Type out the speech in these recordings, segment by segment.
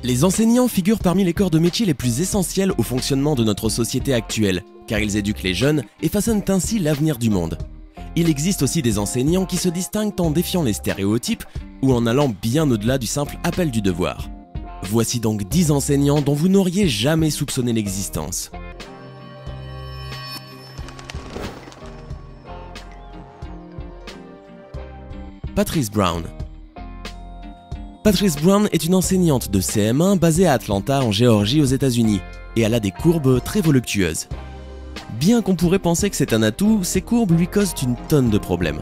Les enseignants figurent parmi les corps de métier les plus essentiels au fonctionnement de notre société actuelle, car ils éduquent les jeunes et façonnent ainsi l'avenir du monde. Il existe aussi des enseignants qui se distinguent en défiant les stéréotypes ou en allant bien au-delà du simple appel du devoir. Voici donc 10 enseignants dont vous n'auriez jamais soupçonné l'existence. Patrice Brown. Patrice Brown est une enseignante de CM1 basée à Atlanta en Géorgie aux États-Unis et elle a des courbes très voluptueuses. Bien qu'on pourrait penser que c'est un atout, ces courbes lui causent une tonne de problèmes.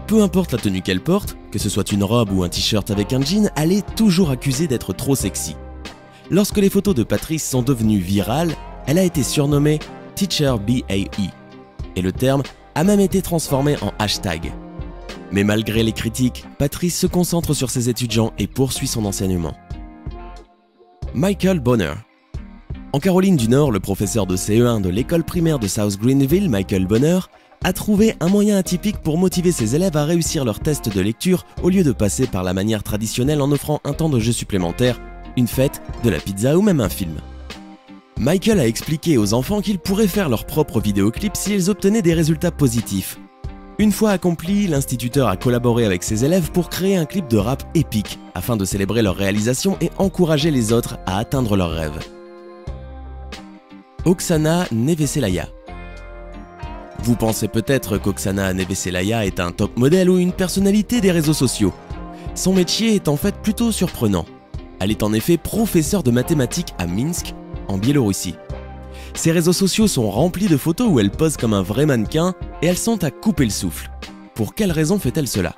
Peu importe la tenue qu'elle porte, que ce soit une robe ou un t-shirt avec un jean, elle est toujours accusée d'être trop sexy. Lorsque les photos de Patrice sont devenues virales, elle a été surnommée Teacher BAE et le terme a même été transformé en hashtag. Mais malgré les critiques, Patrice se concentre sur ses étudiants et poursuit son enseignement. Michael Bonner. En Caroline du Nord, le professeur de CE1 de l'école primaire de South Greenville, Michael Bonner, a trouvé un moyen atypique pour motiver ses élèves à réussir leur test de lecture au lieu de passer par la manière traditionnelle en offrant un temps de jeu supplémentaire, une fête, de la pizza ou même un film. Michael a expliqué aux enfants qu'ils pourraient faire leur propre vidéoclip s'ils obtenaient des résultats positifs. Une fois accompli, l'instituteur a collaboré avec ses élèves pour créer un clip de rap épique afin de célébrer leur réalisation et encourager les autres à atteindre leurs rêves. Oksana Neveselaya. Vous pensez peut-être qu'Oksana Neveselaya est un top modèle ou une personnalité des réseaux sociaux. Son métier est en fait plutôt surprenant. Elle est en effet professeure de mathématiques à Minsk, en Biélorussie. Ses réseaux sociaux sont remplis de photos où elle pose comme un vrai mannequin et elles sont à couper le souffle. Pour quelle raison fait-elle cela?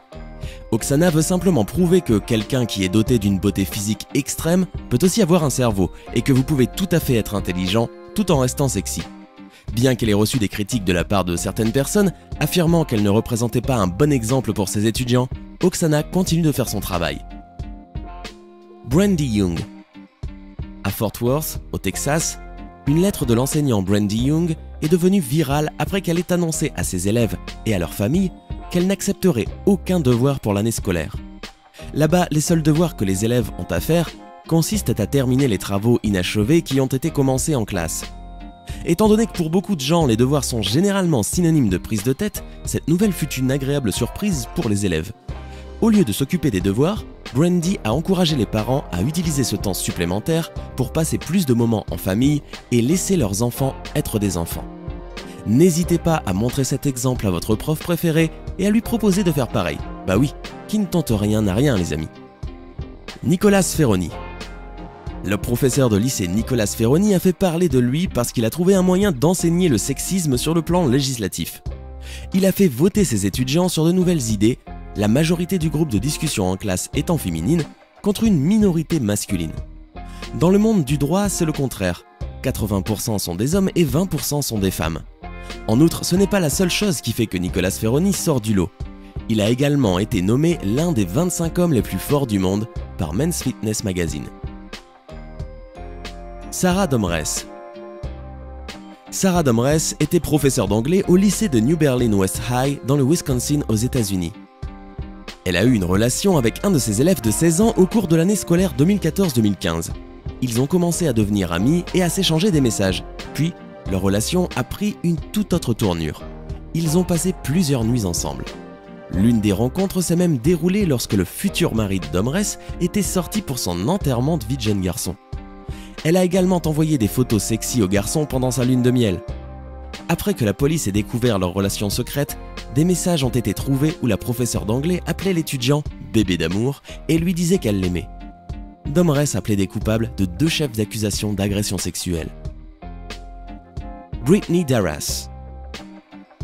Oksana veut simplement prouver que quelqu'un qui est doté d'une beauté physique extrême peut aussi avoir un cerveau et que vous pouvez tout à fait être intelligent tout en restant sexy. Bien qu'elle ait reçu des critiques de la part de certaines personnes affirmant qu'elle ne représentait pas un bon exemple pour ses étudiants, Oksana continue de faire son travail. Brandy Young. À Fort Worth, au Texas, une lettre de l'enseignant Brandy Young est devenue virale après qu'elle ait annoncé à ses élèves et à leur famille qu'elle n'accepterait aucun devoir pour l'année scolaire. Là-bas, les seuls devoirs que les élèves ont à faire consistent à terminer les travaux inachevés qui ont été commencés en classe. Étant donné que pour beaucoup de gens, les devoirs sont généralement synonymes de prise de tête, cette nouvelle fut une agréable surprise pour les élèves. Au lieu de s'occuper des devoirs, Brandy a encouragé les parents à utiliser ce temps supplémentaire pour passer plus de moments en famille et laisser leurs enfants être des enfants. N'hésitez pas à montrer cet exemple à votre prof préféré et à lui proposer de faire pareil. Bah oui, qui ne tente rien n'a rien les amis. Nicolas Ferroni. Le professeur de lycée Nicolas Ferroni a fait parler de lui parce qu'il a trouvé un moyen d'enseigner le sexisme sur le plan législatif. Il a fait voter ses étudiants sur de nouvelles idées, la majorité du groupe de discussion en classe étant féminine, contre une minorité masculine. Dans le monde du droit, c'est le contraire. 80% sont des hommes et 20% sont des femmes. En outre, ce n'est pas la seule chose qui fait que Nicolas Ferroni sort du lot. Il a également été nommé l'un des 25 hommes les plus forts du monde par Men's Fitness Magazine. Sarah Domres. Sarah Domres était professeure d'anglais au lycée de New Berlin West High dans le Wisconsin aux États-Unis. Elle a eu une relation avec un de ses élèves de 16 ans au cours de l'année scolaire 2014-2015. Ils ont commencé à devenir amis et à s'échanger des messages. Puis, leur relation a pris une toute autre tournure. Ils ont passé plusieurs nuits ensemble. L'une des rencontres s'est même déroulée lorsque le futur mari de Domres était sorti pour son enterrement de vie de jeune garçon. Elle a également envoyé des photos sexy au garçon pendant sa lune de miel. Après que la police ait découvert leur relation secrète, des messages ont été trouvés où la professeure d'anglais appelait l'étudiant « bébé d'amour » et lui disait qu'elle l'aimait. Domres appelait des coupables de 2 chefs d'accusation d'agression sexuelle. Brittany Darras.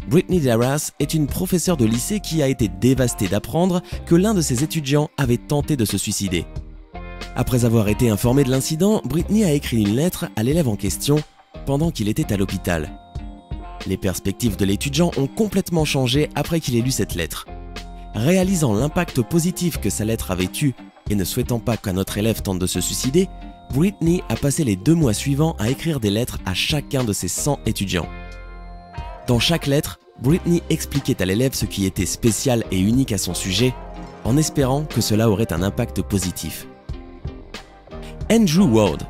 Brittany Darras est une professeure de lycée qui a été dévastée d'apprendre que l'un de ses étudiants avait tenté de se suicider. Après avoir été informée de l'incident, Brittany a écrit une lettre à l'élève en question pendant qu'il était à l'hôpital. Les perspectives de l'étudiant ont complètement changé après qu'il ait lu cette lettre. Réalisant l'impact positif que sa lettre avait eu et ne souhaitant pas qu'un autre élève tente de se suicider, Brittany a passé les 2 mois suivants à écrire des lettres à chacun de ses 100 étudiants. Dans chaque lettre, Brittany expliquait à l'élève ce qui était spécial et unique à son sujet, en espérant que cela aurait un impact positif. Andrew Ward.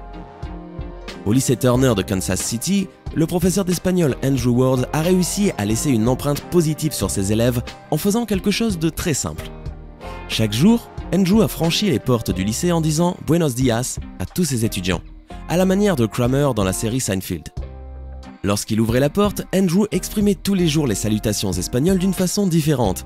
Au lycée Turner de Kansas City, le professeur d'espagnol Andrew Ward a réussi à laisser une empreinte positive sur ses élèves en faisant quelque chose de très simple. Chaque jour, Andrew a franchi les portes du lycée en disant « Buenos dias » à tous ses étudiants, à la manière de Kramer dans la série Seinfeld. Lorsqu'il ouvrait la porte, Andrew exprimait tous les jours les salutations espagnoles d'une façon différente.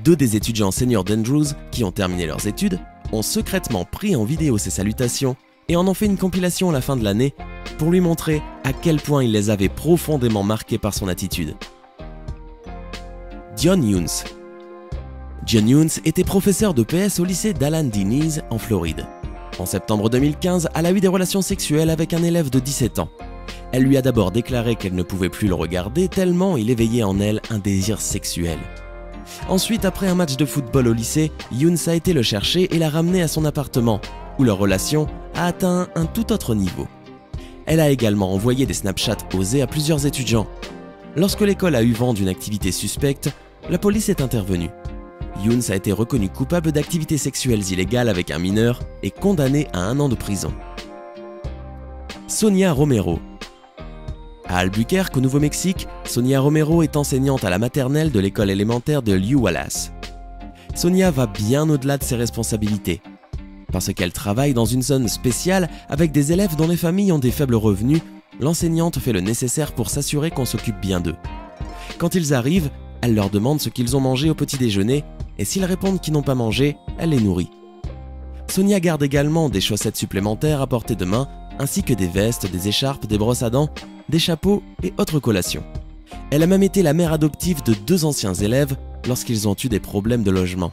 2 des étudiants seniors d'Andrews, qui ont terminé leurs études, ont secrètement pris en vidéo ces salutations et en ont fait une compilation à la fin de l'année pour lui montrer à quel point il les avait profondément marqués par son attitude. John Younes. John Younes était professeur de PS au lycée d'Alan Diniz en Floride. En septembre 2015, elle a eu des relations sexuelles avec un élève de 17 ans. Elle lui a d'abord déclaré qu'elle ne pouvait plus le regarder tellement il éveillait en elle un désir sexuel. Ensuite, après un match de football au lycée, Younes a été le chercher et l'a ramené à son appartement, où leur relation a atteint un tout autre niveau. Elle a également envoyé des Snapchats osés à plusieurs étudiants. Lorsque l'école a eu vent d'une activité suspecte, la police est intervenue. Younes a été reconnu coupable d'activités sexuelles illégales avec un mineur et condamné à 1 an de prison. Sonia Romero. À Albuquerque, au Nouveau-Mexique, Sonia Romero est enseignante à la maternelle de l'école élémentaire de Lew Wallace. Sonia va bien au-delà de ses responsabilités. Parce qu'elle travaille dans une zone spéciale avec des élèves dont les familles ont des faibles revenus, l'enseignante fait le nécessaire pour s'assurer qu'on s'occupe bien d'eux. Quand ils arrivent, elle leur demande ce qu'ils ont mangé au petit déjeuner et s'ils répondent qu'ils n'ont pas mangé, elle les nourrit. Sonia garde également des chaussettes supplémentaires à portée de main, ainsi que des vestes, des écharpes, des brosses à dents, des chapeaux et autres collations. Elle a même été la mère adoptive de 2 anciens élèves lorsqu'ils ont eu des problèmes de logement.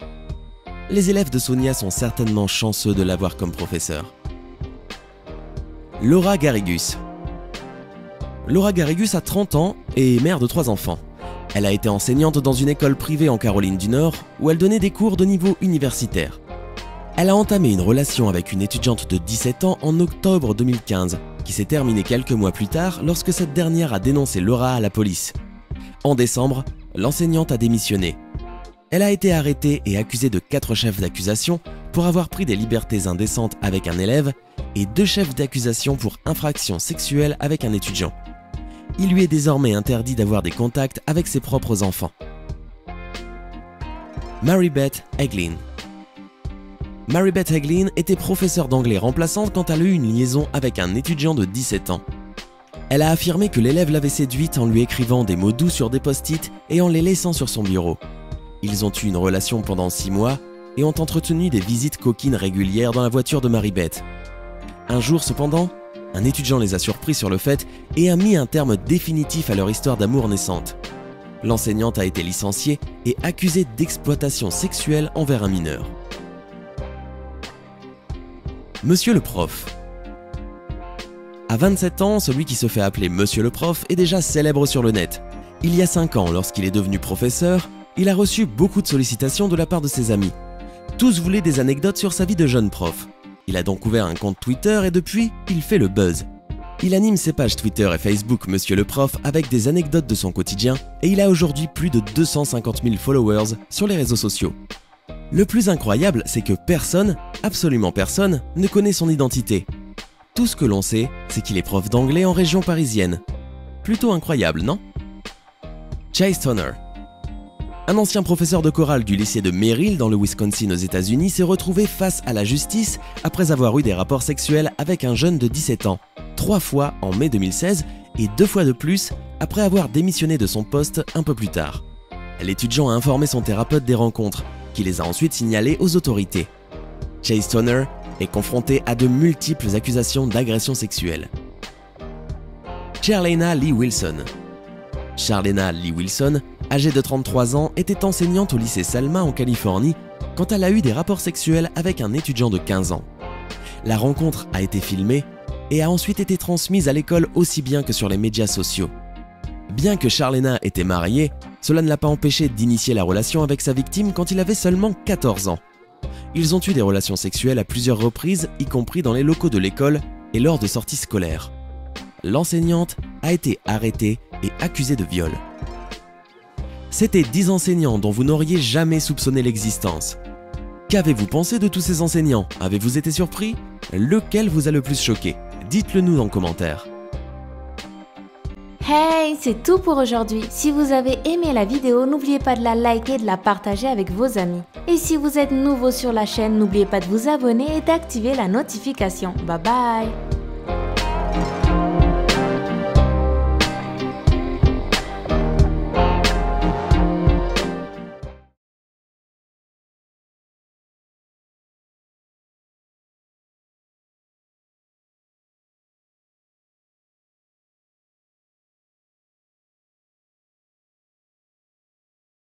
Les élèves de Sonia sont certainement chanceux de l'avoir comme professeur. Laura Garrigus. Laura Garrigus a 30 ans et est mère de 3 enfants. Elle a été enseignante dans une école privée en Caroline du Nord où elle donnait des cours de niveau universitaire. Elle a entamé une relation avec une étudiante de 17 ans en octobre 2015, qui s'est terminée quelques mois plus tard lorsque cette dernière a dénoncé Laura à la police. En décembre, l'enseignante a démissionné. Elle a été arrêtée et accusée de 4 chefs d'accusation pour avoir pris des libertés indécentes avec un élève et 2 chefs d'accusation pour infraction sexuelle avec un étudiant. Il lui est désormais interdit d'avoir des contacts avec ses propres enfants. Maribeth Eglin. Maribeth Eglin était professeure d'anglais remplaçante quand elle a eu une liaison avec un étudiant de 17 ans. Elle a affirmé que l'élève l'avait séduite en lui écrivant des mots doux sur des post-it et en les laissant sur son bureau. Ils ont eu une relation pendant 6 mois et ont entretenu des visites coquines régulières dans la voiture de Maribeth. Un jour cependant, un étudiant les a surpris sur le fait et a mis un terme définitif à leur histoire d'amour naissante. L'enseignante a été licenciée et accusée d'exploitation sexuelle envers un mineur. Monsieur le prof. À 27 ans, celui qui se fait appeler Monsieur le prof est déjà célèbre sur le net. Il y a 5 ans, lorsqu'il est devenu professeur, il a reçu beaucoup de sollicitations de la part de ses amis. Tous voulaient des anecdotes sur sa vie de jeune prof. Il a donc ouvert un compte Twitter et depuis, il fait le buzz. Il anime ses pages Twitter et Facebook Monsieur le prof avec des anecdotes de son quotidien et il a aujourd'hui plus de 250 000 followers sur les réseaux sociaux. Le plus incroyable, c'est que personne, absolument personne, ne connaît son identité. Tout ce que l'on sait, c'est qu'il est prof d'anglais en région parisienne. Plutôt incroyable, non? Chase Turner. Un ancien professeur de chorale du lycée de Merrill dans le Wisconsin aux États-Unis s'est retrouvé face à la justice après avoir eu des rapports sexuels avec un jeune de 17 ans, 3 fois en mai 2016 et 2 fois de plus après avoir démissionné de son poste un peu plus tard. L'étudiant a informé son thérapeute des rencontres, qui les a ensuite signalées aux autorités. Chase Turner est confronté à de multiples accusations d'agression sexuelle. Charlena Lee Wilson. Charlena Lee Wilson, âgée de 33 ans, était enseignante au lycée Selma en Californie quand elle a eu des rapports sexuels avec un étudiant de 15 ans. La rencontre a été filmée et a ensuite été transmise à l'école aussi bien que sur les médias sociaux. Bien que Charlena était mariée, cela ne l'a pas empêché d'initier la relation avec sa victime quand il avait seulement 14 ans. Ils ont eu des relations sexuelles à plusieurs reprises, y compris dans les locaux de l'école et lors de sorties scolaires. L'enseignante a été arrêtée et accusée de viol. C'étaient 10 enseignants dont vous n'auriez jamais soupçonné l'existence. Qu'avez-vous pensé de tous ces enseignants? Avez-vous été surpris? Lequel vous a le plus choqué? Dites-le nous en commentaire. Hey, c'est tout pour aujourd'hui. Si vous avez aimé la vidéo, n'oubliez pas de la liker et de la partager avec vos amis. Et si vous êtes nouveau sur la chaîne, n'oubliez pas de vous abonner et d'activer la notification. Bye bye!